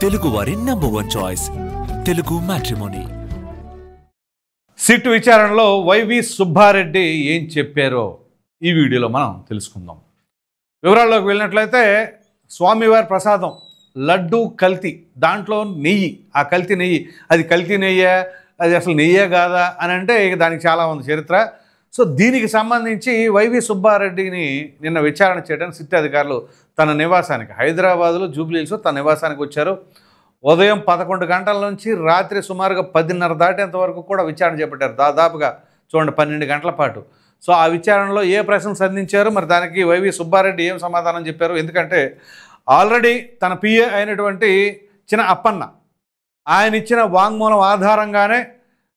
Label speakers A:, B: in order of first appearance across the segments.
A: తెలుగు వారి number 1 choice Telugu matrimony.
B: SIT విచారణలో YV Subbareddy ఏం చెప్పారో ఈ వీడియోలో మనం తెలుసుకుందాం. వివరాల్లోకి వెళ్ళినట్లయితే స్వామివారి ప్రసాదం లడ్డు కల్తీ, దాంట్లో నెయ్యి, ఆ కల్తీ నెయ్యి, అది కల్తీ నెయ్యా, అది అసలు నెయ్యే కాదా అని అంటే ఇక దానికి చాలా ఉంది చరిత్ర. సో దీనికి సంబంధించి వైవి సుబ్బారెడ్డిని నిన్న విచారణ చేయడానికి సిట్ అధికారులు తన నివాసానికి, హైదరాబాదులో జూబ్లీహిల్స్లో తన నివాసానికి వచ్చారు. ఉదయం 11 గంటల నుంచి రాత్రి సుమారుగా 10:30 దాటేంత వరకు కూడా విచారణ చేపట్టారు. దాదాపుగా చూడండి 12 గంటల పాటు. సో ఆ విచారణలో ఏ ప్రశ్నలు సంధించారు, మరి దానికి వైవి సుబ్బారెడ్డి ఏం సమాధానం చెప్పారు? ఎందుకంటే ఆల్రెడీ తన పిఏ అయినటువంటి చిన్న అప్పన్న ఆయన ఇచ్చిన వాంగ్మూలం ఆధారంగానే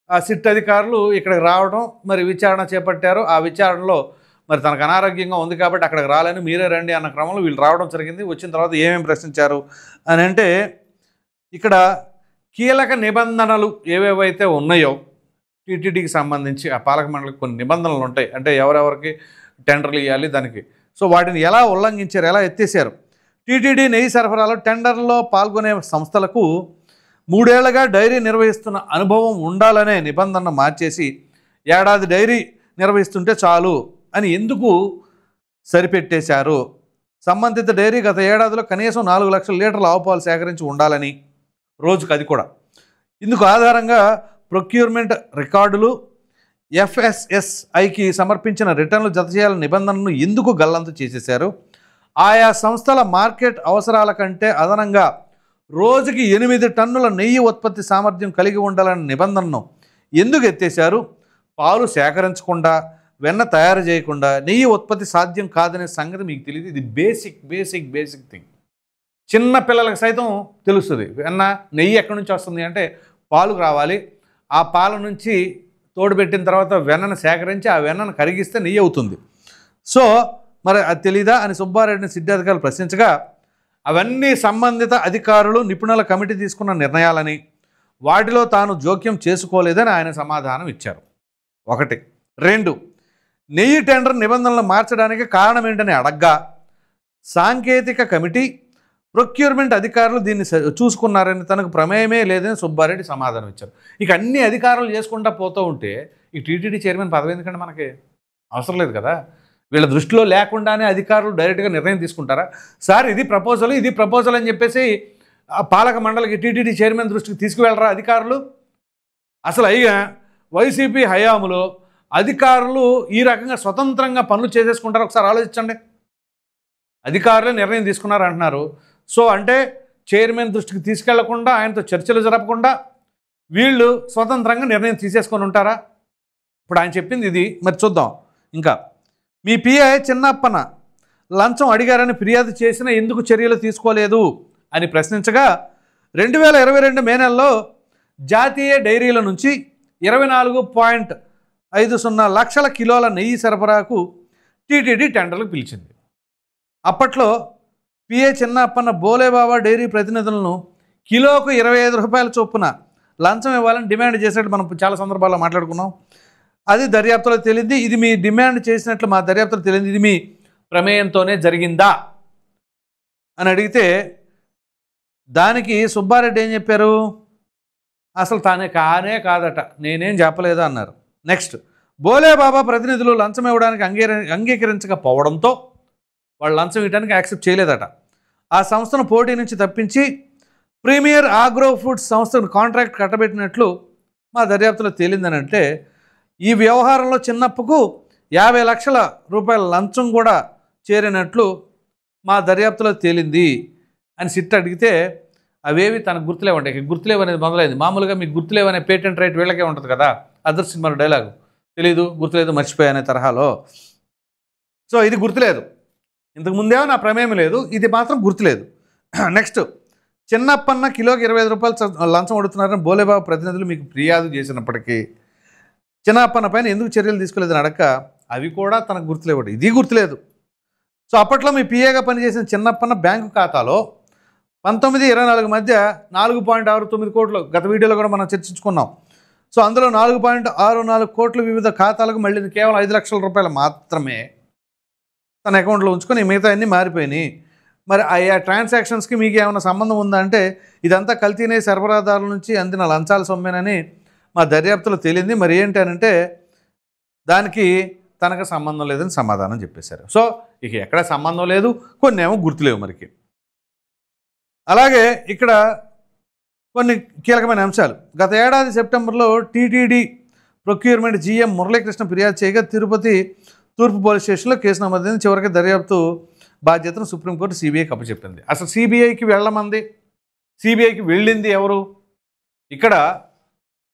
B: ఆ సిట్ అధికారులు ఇక్కడికి రావడం, మరి విచారణ చేపట్టారు. ఆ విచారణలో మరి తనకు అనారోగ్యంగా ఉంది కాబట్టి అక్కడికి రాలేని, మీరే రండి అన్న క్రమంలో వీళ్ళు రావడం జరిగింది. వచ్చిన తర్వాత ఏమేమి ప్రశ్నించారు అని అంటే, ఇక్కడ కీలక నిబంధనలు ఏవేవైతే ఉన్నాయో టీటీడీకి సంబంధించి ఆ పాలక మండలికి కొన్ని నిబంధనలు ఉంటాయి, అంటే ఎవరెవరికి టెండర్లు ఇవ్వాలి దానికి. సో వాటిని ఎలా ఉల్లంఘించారు, ఎలా ఎత్తేసారు? టీటీడీ నెయ్యి సరఫరాలో టెండర్లో పాల్గొనే సంస్థలకు 3 ఏళ్లుగా డైరీ నిర్వహిస్తున్న అనుభవం ఉండాలనే నిబంధనను మార్చేసి ఏడాది డైరీ నిర్వహిస్తుంటే చాలు అని ఎందుకు సరిపెట్టేశారు? సంబంధిత డైరీ గత ఏడాదిలో కనీసం 4 లక్షల లీటర్ల ఆవు పాలు సేకరించి ఉండాలని, రోజుకు అది కూడా. ఇందుకు ఆధారంగా ప్రొక్యూర్మెంట్ రికార్డులు ఎఫ్ఎస్ఎస్ఐకి సమర్పించిన రిటర్న్లు జత చేయాలని నిబంధనలను ఎందుకు గల్లంతు చేసేశారు? ఆయా సంస్థల మార్కెట్ అవసరాల కంటే అదనంగా రోజుకి 8 టన్నుల నెయ్యి ఉత్పత్తి సామర్థ్యం కలిగి ఉండాలనే నిబంధనను ఎందుకు ఎత్తేశారు? పాలు సేకరించకుండా, వెన్న తయారు చేయకుండా నెయ్యి ఉత్పత్తి సాధ్యం కాదనే సంగతి మీకు తెలియదు. ఇది బేసిక్ థింగ్. చిన్న పిల్లలకు సైతం తెలుస్తుంది. వెన్న, నెయ్యి ఎక్కడి నుంచి వస్తుంది అంటే పాలుకు రావాలి. ఆ పాల నుంచి తోడుపెట్టిన తర్వాత వెన్నను సేకరించి ఆ వెన్నను కరిగిస్తే నెయ్యి అవుతుంది. సో మరి అది తెలీదా అని సుబ్బారెడ్డిని సిట్ అధికారులు ప్రశ్నించగా, అవన్నీ సంబంధిత అధికారులు నిపుణుల కమిటీ తీసుకున్న నిర్ణయాలని, వాటిలో తాను జోక్యం చేసుకోలేదని ఆయన సమాధానం ఇచ్చారు. 1. 2. నెయ్యి టెండర్ నిబంధనలు మార్చడానికి కారణం ఏంటని అడగ్గా, సాంకేతిక కమిటీ, ప్రొక్యూర్మెంట్ అధికారులు దీన్ని చూసుకున్నారని, తనకు ప్రమేయమే లేదని సుబ్బారెడ్డి సమాధానం ఇచ్చారు. ఇక అన్ని అధికారులు చేసుకుంటూ పోతూ ఉంటే ఈ టీటీడీ చైర్మన్ పదవి ఎందుకంటే మనకి అవసరం లేదు కదా. వీళ్ళ దృష్టిలో లేకుండానే అధికారులు డైరెక్ట్గా నిర్ణయం తీసుకుంటారా? సార్ ఇది ప్రపోజల్ అని చెప్పేసి పాలక మండలికి టీటీడీ చైర్మన్ దృష్టికి తీసుకువెళ్ళరా అధికారులు? అసలు అయ్యా వైసీపీ హయాంలో అధికారులు ఈ రకంగా స్వతంత్రంగా పనులు చేసేసుకుంటారు? ఒకసారి ఆలోచించండి. అధికారులే నిర్ణయం తీసుకున్నారు అంటున్నారు. సో అంటే చైర్మన్ దృష్టికి తీసుకెళ్లకుండా, ఆయనతో చర్చలు జరపకుండా వీళ్ళు స్వతంత్రంగా నిర్ణయం తీసేసుకొని ఉంటారా? ఇప్పుడు ఆయన చెప్పింది ఇది. మరి చూద్దాం. ఇంకా మీ పిఐ చిన్నప్పన లంచం అడిగారని ఫిర్యాదు చేసినా ఎందుకు చర్యలు తీసుకోలేదు అని ప్రశ్నించగా, 2022 మే నెలలో జాతీయ డైరీల నుంచి 24.50 లక్షల కిలోల నెయ్యి సరఫరాకు టీటీడీ టెండర్లకు పిలిచింది. అప్పట్లో పిఏ చిన్నప్పన్న బోలేబాబా డైరీ ప్రతినిధులను కిలోకు 25 రూపాయల చొప్పున లంచం ఇవ్వాలని డిమాండ్ చేసినట్టు మనం చాలా సందర్భాల్లో మాట్లాడుకున్నాం. అది దర్యాప్తులో తేలింది. ఇది మీ డిమాండ్ చేసినట్లు మా దర్యాప్తులో తేలింది, ఇది మీ ప్రమేయంతోనే జరిగిందా అని అడిగితే, దానికి సుబ్బారెడ్డి ఏం చెప్పారు? అసలు తానే కాదట, నేనేం చెప్పలేదు అన్నారు. నెక్స్ట్, బోలేబాబా ప్రతినిధులు లంచం ఇవ్వడానికి అంగీకరించకపోవడంతో వాళ్ళు లంచం ఇవ్వడానికి యాక్సెప్ట్ చేయలేదట. ఆ సంస్థను పోటీ నుంచి తప్పించి ప్రీమియర్ ఆగ్రో ఫుడ్స్ సంస్థను కాంట్రాక్ట్ కట్టబెట్టినట్లు మా దర్యాప్తులో తేలిందని అంటే, ఈ వ్యవహారంలో చిన్నప్పకు 50 లక్షల రూపాయల లంచం కూడా చేరినట్లు మా దర్యాప్తులో తేలింది అని సిట్ అడిగితే, అవేవి తనకు గుర్తులేవండి. గుర్తులేవనేది మొదలైంది. మామూలుగా మీకు గుర్తులేవనే పేటెంట్ రైట్ వీళ్ళకే ఉంటుంది కదా. అదర్ సినిమా డైలాగు, తెలీదు, గుర్తులేదు, మర్చిపోయా అనే తరహాలో. సో ఇది గుర్తులేదు, ఇంతకు ముందేమో నా ప్రమేయం లేదు, ఇది మాత్రం గుర్తులేదు. నెక్స్ట్, చిన్నప్పన్న కిలోకి 25 రూపాయలు లంచం అడుగుతున్నారని బోలేబాబా ప్రతినిధులు మీకు ఫిర్యాదు చేసినప్పటికీ చిన్నప్పన్న పైన ఎందుకు చర్యలు తీసుకోలేదని అడక్క, అవి కూడా తనకు గుర్తులేవట, ఇది గుర్తులేదు. సో అప్పట్లో మీ పిఏగా పనిచేసిన చిన్నప్పన్న బ్యాంకు ఖాతాలో 19-24 మధ్య 4.69 కోట్లు, గత వీడియోలో కూడా మనం చర్చించుకున్నాం. సో అందులో 4.64 కోట్లు వివిధ ఖాతాలకు మళ్ళీ కేవలం 5 లక్షల రూపాయలు మాత్రమే తన అకౌంట్లో ఉంచుకొని మిగతా అన్నీ మారిపోయినాయి. మరి ఆ ట్రాన్సాక్షన్స్కి మీకు ఏమైనా సంబంధం ఉందా అంటే ఇదంతా కల్తీనే, సరఫరాదారుల నుంచి అందిన లంచాల సొమ్మేనని మా దర్యాప్తులో తేలింది. మరి ఏంటి అని అంటే దానికి తనకు సంబంధం లేదని సమాధానం చెప్పేశారు. సో ఇక ఎక్కడ సంబంధం లేదు, కొన్ని ఏమో గుర్తులేవు మరికి. అలాగే ఇక్కడ కొన్ని కీలకమైన అంశాలు. గత ఏడాది సెప్టెంబర్లో టీటీడీ ప్రొక్యూర్మెంట్ జీఎం మురళీకృష్ణ ఫిర్యాదు చేయగా తిరుపతి తూర్పు పోలీస్ స్టేషన్లో కేసు నమోదైంది. చివరికి దర్యాప్తు బాధ్యతను సుప్రీంకోర్టు సిబిఐకి అప్పచెప్పింది. అసలు సిబిఐకి వెళ్ళమంది, సిబిఐకి వెళ్ళింది ఎవరు? ఇక్కడ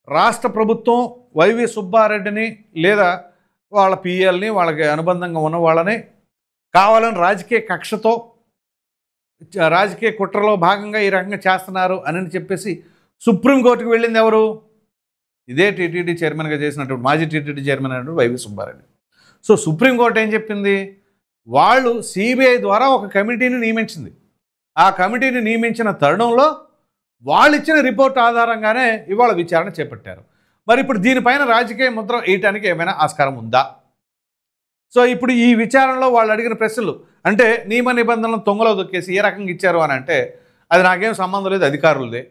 B: రాష్ట్ర ప్రభుత్వం వైవి సుబ్బారెడ్డిని లేదా వాళ్ళ పిఎల్ని, వాళ్ళకి అనుబంధంగా ఉన్న వాళ్ళని కావాలని రాజకీయ కక్షతో, రాజకీయ కుట్రలో భాగంగా ఈ రకంగా చేస్తున్నారు అని చెప్పేసి సుప్రీంకోర్టుకు వెళ్ళింది ఎవరు? ఇదే టీటీడీ చైర్మన్గా చేసినటువంటి మాజీ టీటీడీ చైర్మన్ అయినటువంటి వైవి సుబ్బారెడ్డి. సో సుప్రీంకోర్టు ఏం చెప్పింది? వాళ్ళు సిబిఐ ద్వారా ఒక కమిటీని నియమించింది. ఆ కమిటీని నియమించిన తరుణంలో వాళ్ళు ఇచ్చిన రిపోర్ట్ ఆధారంగానే ఇవాళ విచారణ చేపట్టారు. మరి ఇప్పుడు దీనిపైన రాజకీయ ముద్ర వేయటానికి ఏమైనా ఆస్కారం ఉందా? సో ఇప్పుడు ఈ విచారణలో వాళ్ళు అడిగిన ప్రశ్నలు అంటే నియమ నిబంధనలను తొంగలో దొక్కేసి ఏ రకంగా ఇచ్చారు అని అంటే అది నాకేం సంబంధం లేదు, అధికారులదే.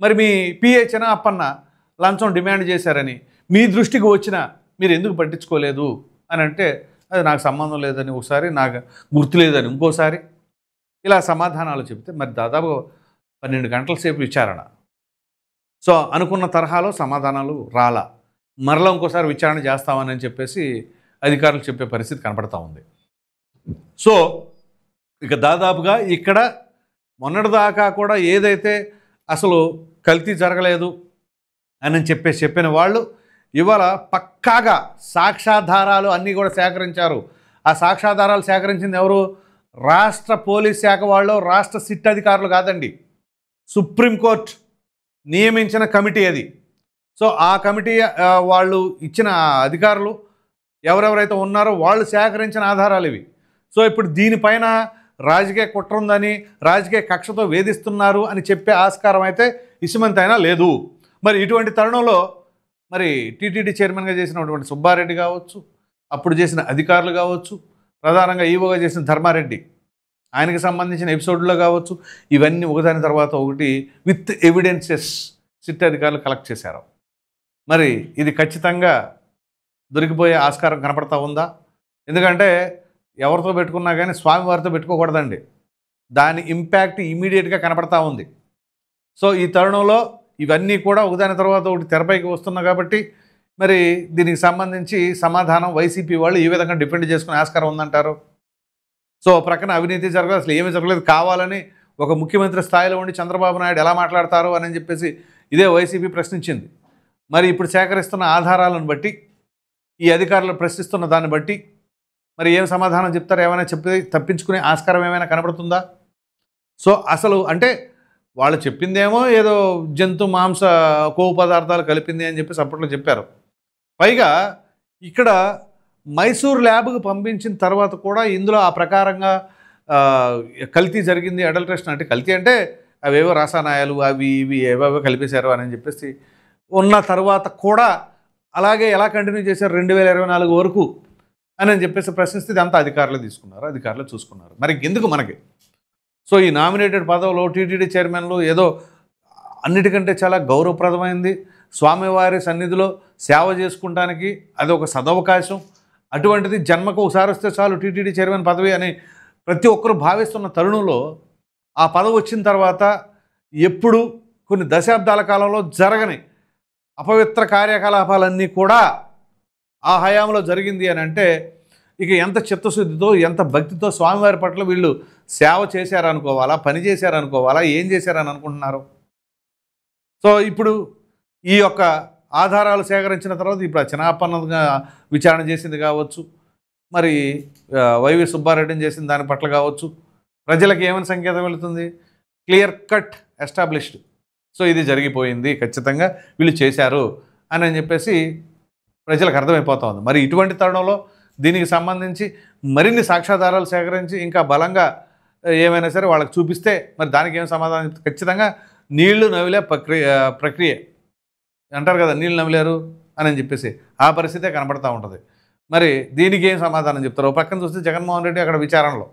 B: మరి మీ పిహెచ్న అప్పన్న లంచం డిమాండ్ చేశారని మీ దృష్టికి వచ్చినా మీరు ఎందుకు పట్టించుకోలేదు అని అంటే అది నాకు సంబంధం లేదని ఒకసారి, నాకు గుర్తులేదని ఇంకోసారి, ఇలా సమాధానాలు చెప్తే మరి దాదాపు 12 గంటల సేపు విచారణ. సో అనుకున్న తరహాలో సమాధానాలు రాలా. మరలా ఇంకోసారి విచారణ చేస్తామని చెప్పేసి అధికారులు చెప్పే పరిస్థితి కనపడతా ఉంది. సో ఇక దాదాపుగా ఇక్కడ మొన్నటిదాకా కూడా ఏదైతే అసలు కల్తీ జరగలేదు అని చెప్పిన వాళ్ళు ఇవాళ పక్కాగా సాక్ష్యాధారాలు అన్నీ కూడా సేకరించారు. ఆ సాక్ష్యాధారాలు సేకరించింది ఎవరు? రాష్ట్ర పోలీస్ శాఖ వాళ్ళు, రాష్ట్ర సిట్ అధికారులు కాదండి, సుప్రీంకోర్టు నియమించిన కమిటీ అది. సో ఆ కమిటీ వాళ్ళు ఇచ్చిన అధికారులు ఎవరెవరైతే ఉన్నారో వాళ్ళు సేకరించిన ఆధారాలు ఇవి. సో ఇప్పుడు దీనిపైన రాజకీయ కుట్ర ఉందని, రాజకీయ కక్షతో వేధిస్తున్నారు అని చెప్పే ఆస్కారం అయితే ఇసుమంతైనా లేదు. మరి ఇటువంటి తరుణంలో మరి టీటీడీ చైర్మన్గా చేసినటువంటి సుబ్బారెడ్డి కావచ్చు, అప్పుడు చేసిన అధికారులు కావచ్చు, ప్రధానంగా ఈవోగా చేసిన ధర్మారెడ్డి, ఆయనకి సంబంధించిన ఎపిసోడ్లో కావచ్చు, ఇవన్నీ ఒకదాని తర్వాత ఒకటి విత్ ఎవిడెన్సెస్ సిట్ అధికారులు కలెక్ట్ చేశారు. మరి ఇది ఖచ్చితంగా దొరికిపోయే ఆస్కారం కనపడతా ఉందా? ఎందుకంటే ఎవరితో పెట్టుకున్నా కానీ స్వామివారితో పెట్టుకోకూడదండి, దాని ఇంపాక్ట్ ఇమీడియట్గా కనపడతా ఉంది. సో ఈ తరుణంలో ఇవన్నీ కూడా ఒకదాని తర్వాత ఒకటి తెరపైకి వస్తున్నాయి కాబట్టి మరి దీనికి సంబంధించి సమాధానం వైసీపీ వాళ్ళు ఈ విధంగా డిఫెండ్ చేసుకునే ఆస్కారం ఉందంటారు. సో ప్రక్కన అవినీతి జరగలేదు, అసలు ఏమీ జరగలేదు, కావాలని ఒక ముఖ్యమంత్రి స్థాయిలో ఉండి చంద్రబాబు నాయుడు ఎలా మాట్లాడతారు అని చెప్పేసి ఇదే వైసీపీ ప్రశ్నించింది. మరి ఇప్పుడు సేకరిస్తున్న ఆధారాలను బట్టి, ఈ అధికారులు ప్రశ్నిస్తున్న దాన్ని బట్టి మరి ఏం సమాధానం చెప్తారు? ఏమైనా చెప్పి తప్పించుకునే ఆస్కారం ఏమైనా కనబడుతుందా? సో అసలు అంటే వాళ్ళు చెప్పిందేమో ఏదో జంతు మాంస కొవ్వు పదార్థాలు కలిపింది అని చెప్పేసి అప్పట్లో చెప్పారు. పైగా ఇక్కడ మైసూర్ ల్యాబ్కి పంపించిన తర్వాత కూడా ఇందులో ఆ ప్రకారంగా కల్తీ జరిగింది, అడల్ట్రేషన్ అంటే కల్తీ అంటే అవేవో రసాయనాలు అవి ఇవి ఏవేవో కలిపేశారు అని చెప్పేసి ఉన్న తర్వాత కూడా అలాగే ఎలా కంటిన్యూ చేశారు 2024 వరకు అని చెప్పేసి ప్రశ్నిస్తే ఇదంతా అధికారులు తీసుకున్నారు, అధికారులు చూసుకున్నారు. మరి ఎందుకు మనకి? సో ఈ నామినేటెడ్ పదవులు టీటీడీ చైర్మన్లు ఏదో అన్నిటికంటే చాలా గౌరవప్రదమైంది, స్వామివారి సన్నిధిలో సేవ చేసుకుంటానికి అది ఒక సదవకాశం. అటువంటిది జన్మకు ఒకసారి వస్తే చాలు టీటీడీ చైర్మన్ పదవి అని ప్రతి ఒక్కరూ భావిస్తున్న తరుణంలో ఆ పదవి వచ్చిన తర్వాత ఎప్పుడు కొన్ని దశాబ్దాల కాలంలో జరగని అపవిత్ర కార్యకలాపాలన్నీ కూడా ఆ హయాంలో జరిగింది అని అంటే ఇక ఎంత చిత్తశుద్ధితో, ఎంత భక్తితో స్వామివారి పట్ల వీళ్ళు సేవ చేశారనుకోవాలా, పని చేశారనుకోవాలా, ఏం చేశారని అనుకుంటున్నారు? సో ఇప్పుడు ఈ యొక్క ఆధారాలు సేకరించిన తర్వాత ఇప్పుడు ఆ చిన్నప్పన్నగా విచారణ చేసింది కావచ్చు, మరి వైవి సుబ్బారెడ్డిని చేసిన దాని పట్ల కావచ్చు, ప్రజలకు ఏమైనా సంకేతం వెళుతుంది? Clear cut established. సో ఇది జరిగిపోయింది, ఖచ్చితంగా వీళ్ళు చేశారు అని చెప్పేసి ప్రజలకు అర్థమైపోతా ఉంది. మరి ఇటువంటి తరుణంలో దీనికి సంబంధించి మరిన్ని సాక్ష్యాధారాలు సేకరించి ఇంకా బలంగా ఏమైనా సరే వాళ్ళకి చూపిస్తే మరి దానికి ఏం సమాధానం? ఖచ్చితంగా నీళ్లు నవిలే ప్రక్రియ అంటారు కదా, నీళ్ళు నవిలేరు అని చెప్పేసి ఆ పరిస్థితే కనబడతా ఉంటుంది. మరి దీనికి ఏం సమాధానం చెప్తారు? పక్కన చూస్తే జగన్మోహన్ రెడ్డి అక్కడ విచారణలో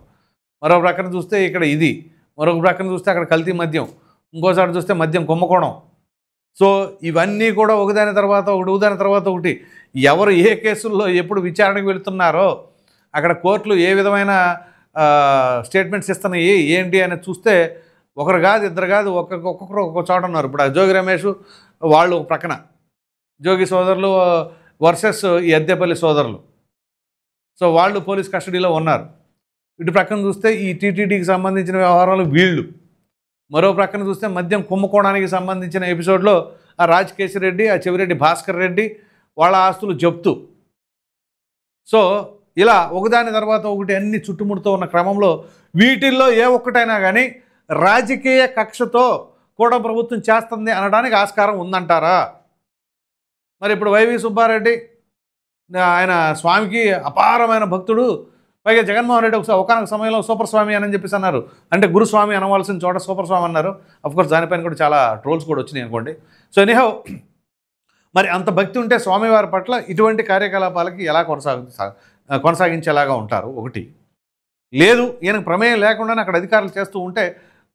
B: మరో ప్రక్కన చూస్తే ఇక్కడ ఇది, మరొక ప్రక్కన చూస్తే అక్కడ కల్తీ మద్యం, ఇంకోసారి చూస్తే మద్యం కుంభకోణం. సో ఇవన్నీ కూడా ఒకదాని తర్వాత ఒకటి ఎవరు ఏ కేసుల్లో ఎప్పుడు విచారణకు వెళుతున్నారో, అక్కడ కోర్టులు ఏ విధమైన స్టేట్మెంట్స్ ఇస్తున్నాయి ఏంటి అని చూస్తే ఒకరు కాదు, ఇద్దరు కాదు, ఒక్కొక్కరు ఒక్కొక్క చోట ఉన్నారు. ఇప్పుడు జోగి రమేష్ వాళ్ళు ఒక ప్రక్కన, జోగి సోదరులు వర్సెస్ ఈ అద్దెపల్లి సోదరులు. సో వాళ్ళు పోలీస్ కస్టడీలో ఉన్నారు. ఇటు ప్రక్కన చూస్తే ఈ టీటీడీకి సంబంధించిన వ్యవహారాలు వీళ్ళు, మరో ప్రక్కన చూస్తే మద్యం కుంభకోణానికి సంబంధించిన ఎపిసోడ్లో ఆ రాజకేశిరెడ్డి, ఆ చెవిరెడ్డి భాస్కర్ రెడ్డి వాళ్ళ ఆస్తులు జప్తు. సో ఇలా ఒకదాని తర్వాత ఒకటి అన్ని చుట్టుముడుతూ ఉన్న క్రమంలో వీటిల్లో ఏ ఒక్కటైనా కానీ రాజకీయ కక్షతో కూడా ప్రభుత్వం చేస్తుంది అనడానికి ఆస్కారం ఉందంటారా? మరి ఇప్పుడు వైవి సుబ్బారెడ్డి ఆయన స్వామికి అపారమైన భక్తుడు, పైగా జగన్మోహన్ రెడ్డి ఒకనొక సమయంలో సూపర్ స్వామి అని చెప్పేసి అన్నారు. అంటే గురుస్వామి అనవలసిన చోట సూపర్ స్వామి అన్నారు. అఫ్కోర్స్ దానిపైన కూడా చాలా ట్రోల్స్ కూడా వచ్చినాయి అనుకోండి. సో ఎనీహౌ, మరి అంత భక్తి ఉంటే స్వామివారి పట్ల ఇటువంటి కార్యకలాపాలకి ఎలా కొనసాగించేలాగా ఉంటారు? ఒకటి లేదు, ఈయనకు ప్రమేయం లేకుండానే అక్కడ అధికారులు చేస్తూ ఉంటే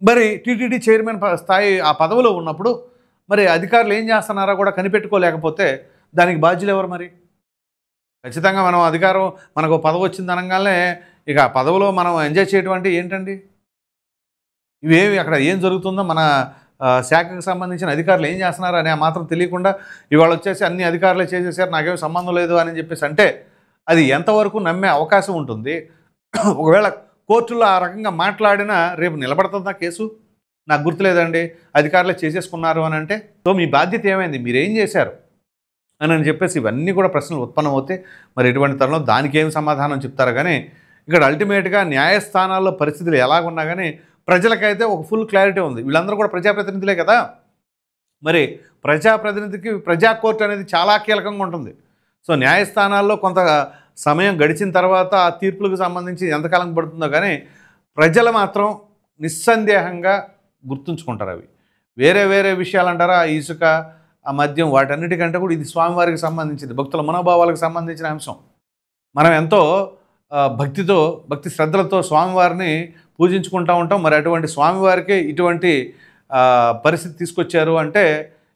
B: మరి టీటీడీ చైర్మన్ స్థాయి ఆ పదవిలో ఉన్నప్పుడు మరి అధికారులు ఏం చేస్తున్నారో కూడా కనిపెట్టుకోలేకపోతే దానికి బాధ్యులు ఎవరు? మరి ఖచ్చితంగా మనం అధికారం, మనకు పదవి వచ్చింది అనగానే ఇక ఆ పదవిలో మనం ఎంజాయ్ చేయడం అంటే ఏంటండి? ఇవేమి అక్కడ ఏం జరుగుతుందో, మన శాఖకు సంబంధించిన అధికారులు ఏం చేస్తున్నారు అని మాత్రం తెలియకుండా ఇవాళ వచ్చేసి అన్ని అధికారులే చేసేసారు, నాకేం సంబంధం లేదు అని చెప్పేసి అంటే అది ఎంతవరకు నమ్మే అవకాశం ఉంటుంది? ఒకవేళ కోర్టులో ఆ రకంగా మాట్లాడినా రేపు నిలబడుతుందా కేసు? నాకు గుర్తులేదండి, అధికారులే చేసేసుకున్నారు అని అంటే. సో మీ బాధ్యత ఏమైంది, మీరేం చేశారు అని చెప్పేసి ఇవన్నీ కూడా ప్రశ్నలు ఉత్పన్నమవుతాయి. మరి ఎటువంటి తరుణంలో దానికి ఏమి సమాధానం చెప్తారు? కానీ ఇక్కడ అల్టిమేట్గా న్యాయస్థానాల్లో పరిస్థితులు ఎలాగున్నా కానీ ప్రజలకైతే ఒక ఫుల్ క్లారిటీ ఉంది. వీళ్ళందరూ కూడా ప్రజాప్రతినిధులే కదా. మరి ప్రజాప్రతినిధికి ప్రజా కోర్టు అనేది చాలా కీలకంగా ఉంటుంది. సో న్యాయస్థానాల్లో కొంత సమయం గడిచిన తర్వాత ఆ తీర్పులకు సంబంధించి ఎంతకాలం పడుతుందో కానీ ప్రజలు మాత్రం నిస్సందేహంగా గుర్తుంచుకుంటారు. అవి వేరే వేరే విషయాలు అంటారా, ఇసుక, ఆ మద్యం, వాటన్నిటికంటే కూడా ఇది స్వామివారికి సంబంధించింది, భక్తుల మనోభావాలకు సంబంధించిన అంశం. మనం ఎంతో భక్తి శ్రద్ధలతో స్వామివారిని పూజించుకుంటూ ఉంటాం. మరి అటువంటి స్వామివారికే ఇటువంటి పరిస్థితి తీసుకొచ్చారు అంటే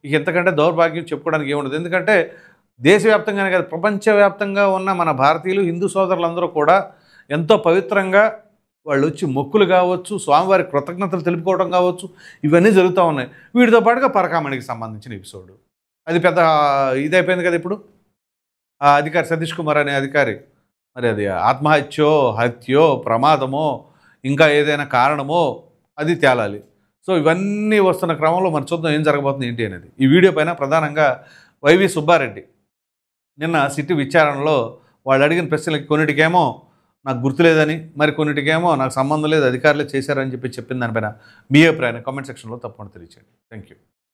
B: ఇక ఎంతకంటే దౌర్భాగ్యం చెప్పుకోవడానికి ఏముండదు. ఎందుకంటే దేశవ్యాప్తంగానే కాదు, ప్రపంచవ్యాప్తంగా ఉన్న మన భారతీయులు, హిందూ సోదరులందరూ కూడా ఎంతో పవిత్రంగా వాళ్ళు వచ్చి మొక్కులు కావచ్చు, స్వామివారి కృతజ్ఞతలు తెలుపుకోవడం కావచ్చు, ఇవన్నీ జరుగుతూ ఉన్నాయి. వీటితో పాటుగా పరకామణికి సంబంధించిన ఎపిసోడ్ అది పెద్ద ఇదైపోయింది కదా. ఇప్పుడు ఆ అధికారి సతీష్ కుమార్ అనే అధికారి, మరి అది ఆత్మహత్యో, హత్యో, ప్రమాదమో, ఇంకా ఏదైనా కారణమో అది తేలాలి. సో ఇవన్నీ వస్తున్న క్రమంలో మరి చూద్దాం ఏం జరగబోతుంది ఏంటి అనేది. ఈ వీడియో పైన ప్రధానంగా వైవి సుబ్బారెడ్డి నిన్న సిటీ విచారణలో వాళ్ళు అడిగిన ప్రశ్నలకి కొన్నిటికేమో నాకు గుర్తులేదని, మరి కొన్నిటికేమో నాకు సంబంధం లేదు, అధికారులే చేశారని చెప్పిన దానిపైన మీ అభిప్రాయాన్ని కామెంట్ సెక్షన్లో తప్పకుండా తెలియచేయండి. Thank you.